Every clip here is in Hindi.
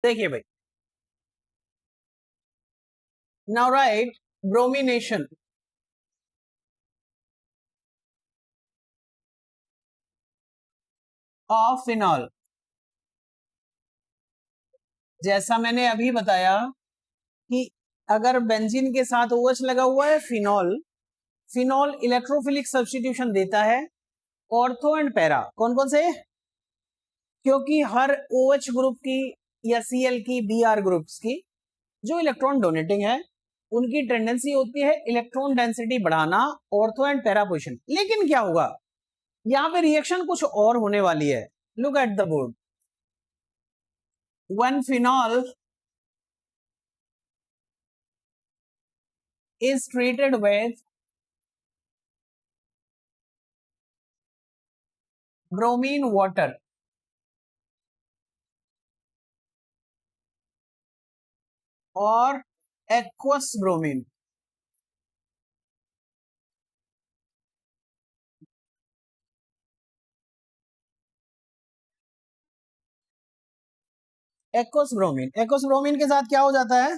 देखिए भाई, now right bromination of phenol. जैसा मैंने अभी बताया कि अगर बेंजीन के साथ OH लगा हुआ है, फिनॉल, फिनॉल इलेक्ट्रोफिलिक सब्स्टिट्यूशन देता है ऑर्थो एंड पैरा। कौन कौन से? क्योंकि हर OH ग्रुप की या Cl की, Br ग्रुप्स की जो इलेक्ट्रॉन डोनेटिंग है, उनकी टेंडेंसी होती है इलेक्ट्रॉन डेंसिटी बढ़ाना, ऑर्थो एंड पैरा पोजिशन। लेकिन क्या होगा, यहां पे रिएक्शन कुछ और होने वाली है। Look at the board. When phenol is treated with bromine water or aqueous bromine, aqueous bromine, aqueous bromine के साथ क्या हो जाता है,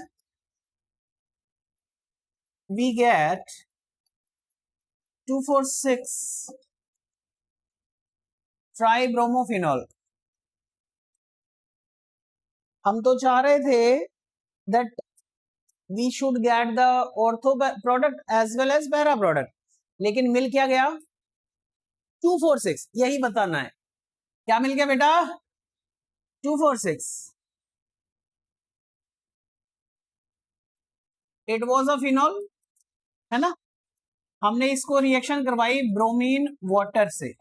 we get 2,4,6 ट्राइब्रोमोफिनॉल। हम तो चाह रहे थे that we should get the ortho product as well as para product, लेकिन मिल क्या गया, 2,4,6। यही बताना है, क्या मिल गया बेटा, 2,4,6। इट वॉज अ फिनॉल, है ना। हमने इसको रिएक्शन करवाई ब्रोमीन वाटर से,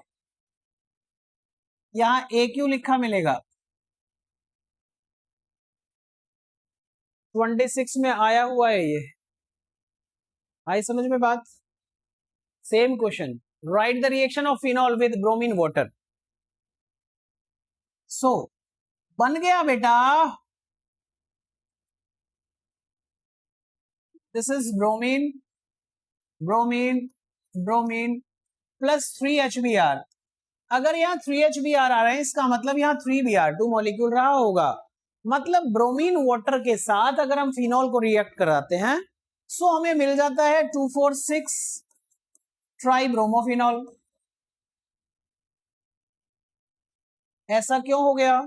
यहां AQ लिखा मिलेगा, 26 में आया हुआ है ये। आई समझ में बात? Same question, right the reaction of phenol with bromine water. So बन गया बेटा, this is bromine, bromine, bromine plus 3HBr। अगर यहाँ 3HBr आ रहे हैं, इसका मतलब यहाँ 3Br2 मॉलिक्यूल रहा होगा। मतलब ब्रोमीन वाटर के साथ अगर हम फिनॉल को रिएक्ट कराते हैं, सो हमें मिल जाता है 2,4,6 ट्राइब्रोमोफिनॉल। ऐसा क्यों हो गया?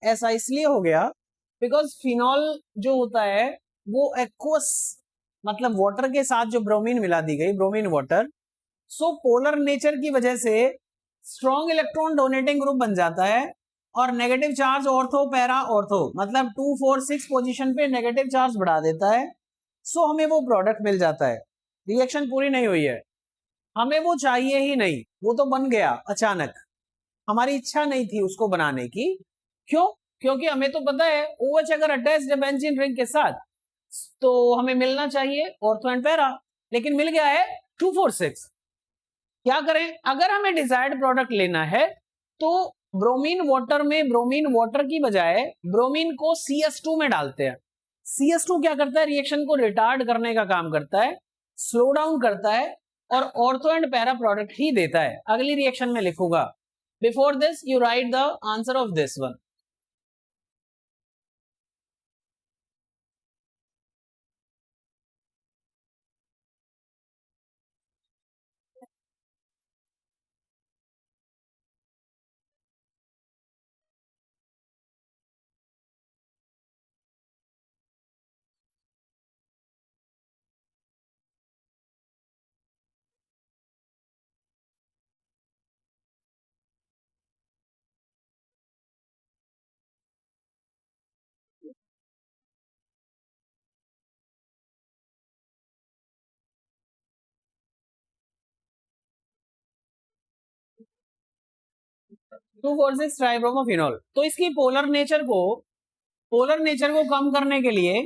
ऐसा इसलिए हो गया बिकॉज फिनॉल जो होता है वो एक्वस, मतलब वाटर के साथ जो ब्रोमीन मिला दी गई, ब्रोमीन वाटर, सो पोलर नेचर की वजह से स्ट्रॉन्ग इलेक्ट्रॉन डोनेटिंग ग्रुप बन जाता है और negative charge ortho para ortho, मतलब 2,4,6 पोजीशन पे नेगेटिव चार्ज बढ़ा देता है। सो हमें वो प्रोडक्ट मिल जाता है। रिएक्शन पूरी नहीं हुई है, हमें वो चाहिए ही नहीं, वो तो बन गया अचानक, हमारी इच्छा नहीं थी उसको बनाने की। क्यों? क्योंकि हमें तो पता है OH अगर अटैच्ड है बेंजीन रिंग के साथ तो हमें मिलना चाहिए ऑर्थो एंड पैरा, लेकिन मिल गया है 2,4,6। क्या करें, अगर हमें डिजायर्ड प्रोडक्ट लेना है तो ब्रोमीन वाटर में ब्रोमीन वाटर की बजाय ब्रोमीन को CS2 में डालते हैं। CS2 क्या करता है, रिएक्शन को रिटार्ड करने का काम करता है, स्लो डाउन करता है और ऑर्थो एंड पैरा प्रोडक्ट ही देता है। अगली रिएक्शन में लिखूंगा, before this you write the answer of this one. Two four six tribromophenol, तो इसकी पोलर नेचर को कम करने के लिए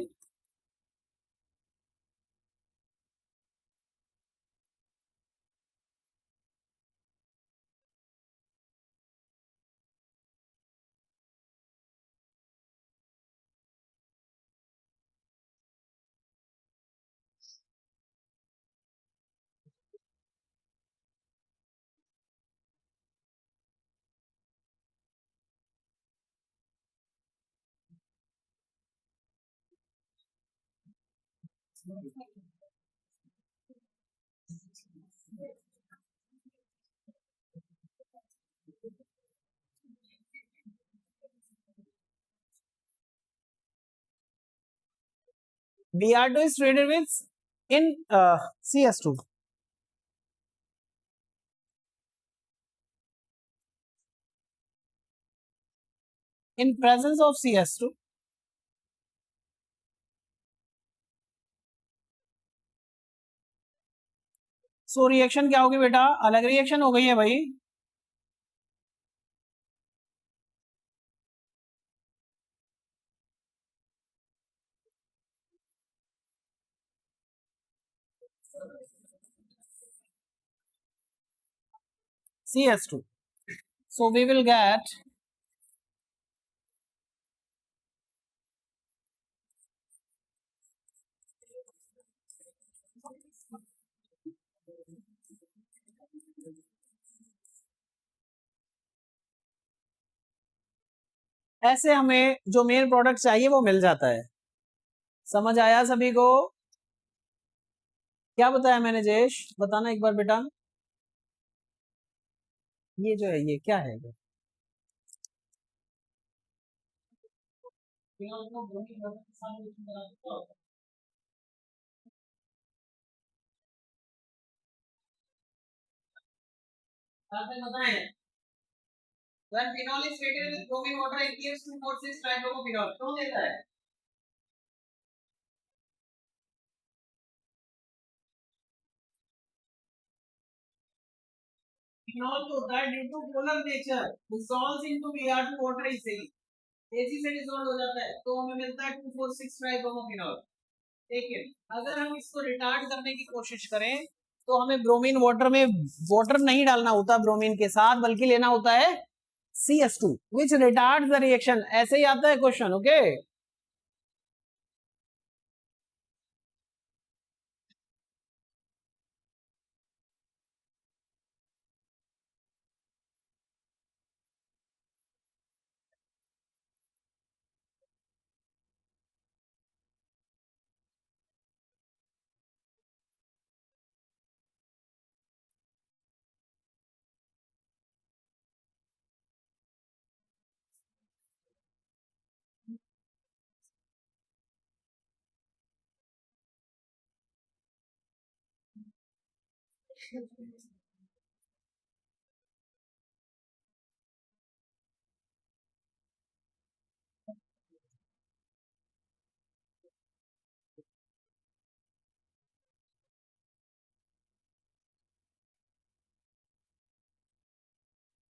Br2 is treated with in CS2. In presence of CS2, so reaction क्या होगी बेटा? अलग रिएक्शन हो गई है भाई. CS2. So we will get ऐसे हमें जो मेन प्रोडक्ट चाहिए वो मिल जाता है. समझ आया सभी को? क्या बताया मैंने जयेश? बताना एक बार बेटा. ये जो है ये क्या है? बताएं. When phenol is treated with bromine water, it gives 2,4,6 tribromophenols. क्यों देता है? फिनॉल जो होता है due to polar nature dissolves into Br2 water easily. तेजी से डिसॉल्व हो जाता है तो हमें मिलता है 2,4,6 ट्राइब्रोमोफिनॉल. ठीक है. अगर हम इसको रिटार्ड करने की कोशिश करें तो हमें ब्रोमीन वाटर में वाटर नहीं डालना होता ब्रोमीन के साथ, बल्कि लेना होता है CS2 which retards the reaction. ऐसे ही आता है question. Okay.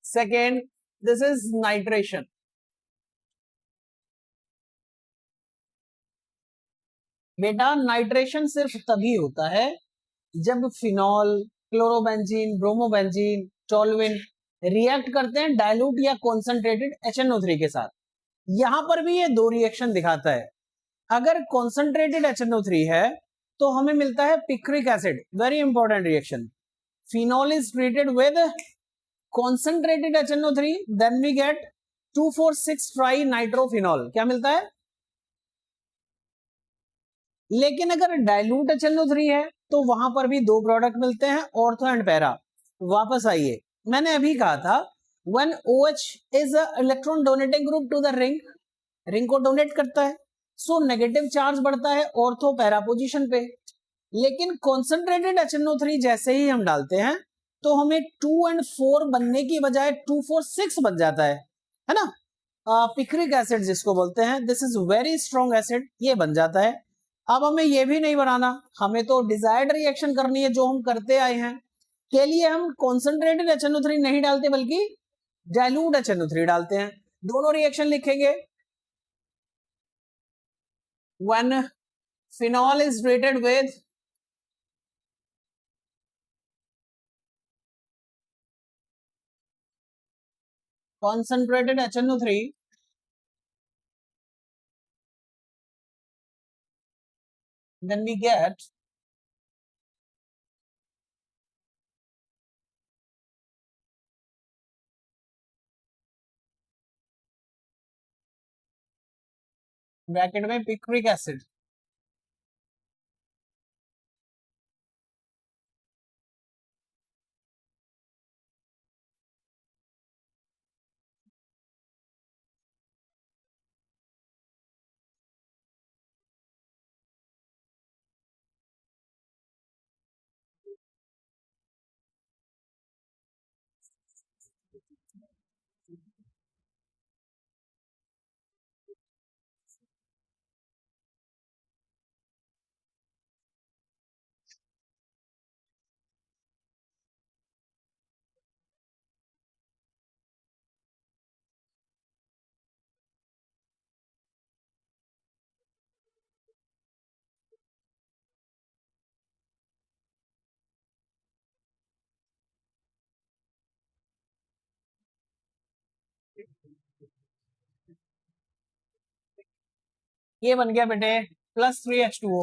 Second, this is nitration. बेटा नाइट्रेशन सिर्फ तभी होता है जब phenol, chlorobenzene, bromobenzene, toluene react करते हैं डाइल्यूट या कॉन्सेंट्रेटेड HNO3 के साथ. यहां पर भी ये दो रिएक्शन दिखाता है. अगर कॉन्सेंट्रेटेड HNO3 है तो हमें मिलता है picric acid. Very important reaction. Phenol is treated with concentrated HNO3, then we get 2,4,6 tri nitrophenol. क्या मिलता है? लेकिन अगर डाइल्यूट HNO3 है तो वहां पर भी दो प्रोडक्ट मिलते हैं, ऑर्थो एंड पैरा. वापस आइए, मैंने अभी कहा था when OH is a electron donating group to the ring, ring को डोनेट करता है, सो नेगेटिव चार्ज बढ़ता है ऑर्थो पैरा पोजीशन पे. लेकिन कॉन्सेंट्रेटेड HNO3 जैसे ही हम डालते हैं तो हमें 2 और 4 बनने की बजाय 2,4,6 बन जाता है ना. पिक्रिक एसिड जिसको बोलते हैं, this is very strong acid, ये बन जाता है. अब हमें ये भी नहीं बनाना, हमें तो डिजायर्ड रिएक्शन करनी है जो हम करते आए हैं. के लिए हम कॉन्सेंट्रेटेड HNO3 नहीं डालते बल्कि डाइल्यूट HNO3 डालते हैं. दोनों रिएक्शन लिखेंगे. when phenol is treated with concentrated HNO3, then we get bracket में पिक्रिक एसिड. ये बन गया बेटे +3H2O।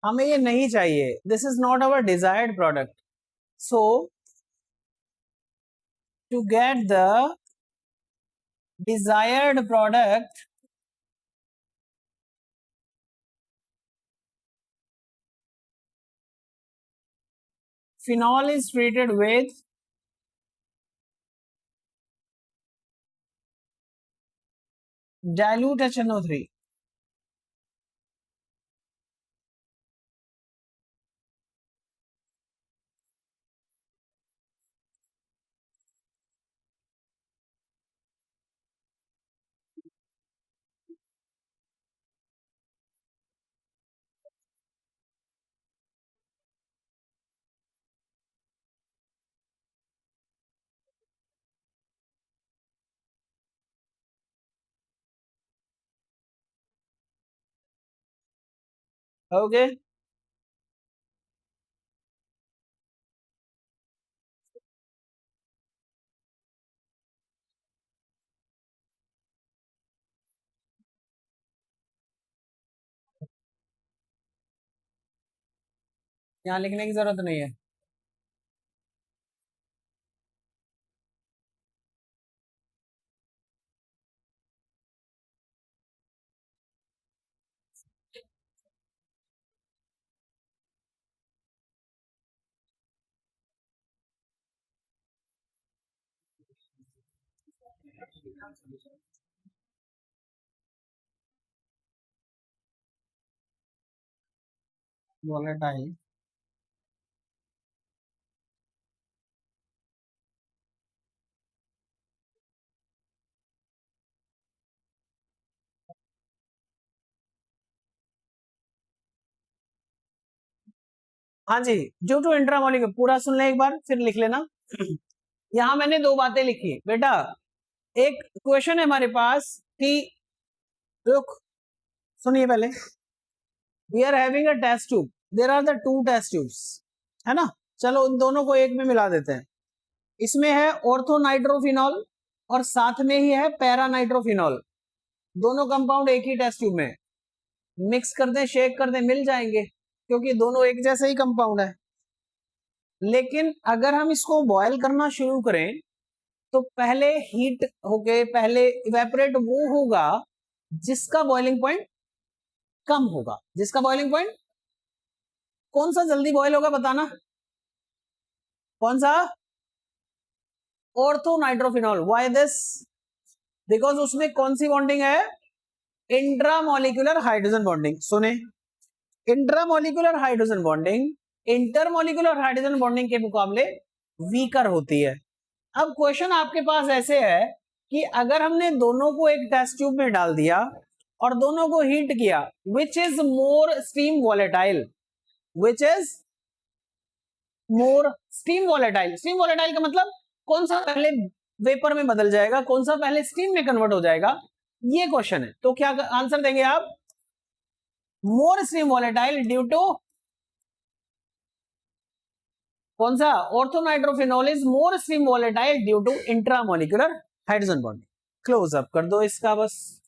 हमें ये नहीं चाहिए, this is not our desired product. So to get the desired product, phenol is treated with dilute HNO3। Okay यहाँ लिखने की जरूरत नहीं है। वोलेटाइल, हाँ जी, ड्यू टू इंट्रामोलिक्यूलर, पूरा सुन ले एक बार फिर लिख लेना। यहां मैंने दो बातें लिखी बेटा। एक क्वेश्चन है हमारे पास कि रुक, सुनिए पहले, we are having a test tube, there are the two test tubes, है ना। चलो उन दोनों को एक में मिला देते हैं। इसमें है ऑर्थोनाइट्रोफिनॉल और साथ में ही है पैरानाइट्रोफिनॉल, दोनों कंपाउंड एक ही टेस्ट ट्यूब में। मिक्स कर दें, शेक कर दें, मिल जाएंगे क्योंकि दोनों एक जैसे ही कंपाउंड है। लेकिन अगर हम इसको बॉयल करना शुरू करें तो पहले हीट होके पहले इवेपोरेट वो होगा जिसका बॉइलिंग पॉइंट कम होगा। जिसका बॉइलिंग पॉइंट कौन सा जल्दी बॉयल होगा बताना, कौन सा? ऑर्थोनाइट्रोफिनॉल। Why this? बिकॉज उसमें कौन सी बॉन्डिंग है? Intramolecular hydrogen bonding. सुने, intramolecular hydrogen bonding intermolecular hydrogen bonding के मुकाबले वीकर होती है। अब क्वेश्चन आपके पास ऐसे है कि अगर हमने दोनों को एक टेस्ट ट्यूब में डाल दिया और दोनों को हीट किया, which is more steam volatile? Which is more steam volatile? Steam volatile का मतलब कौन सा पहले वेपर में बदल जाएगा, कौन सा पहले स्टीम में कन्वर्ट हो जाएगा, ये क्वेश्चन है। तो क्या आंसर देंगे आप? More steam volatile due to कौन सा? Orthonitrophenol is more steam volatile due to intramolecular hydrogen bonding. Close up कर दो इसका बस।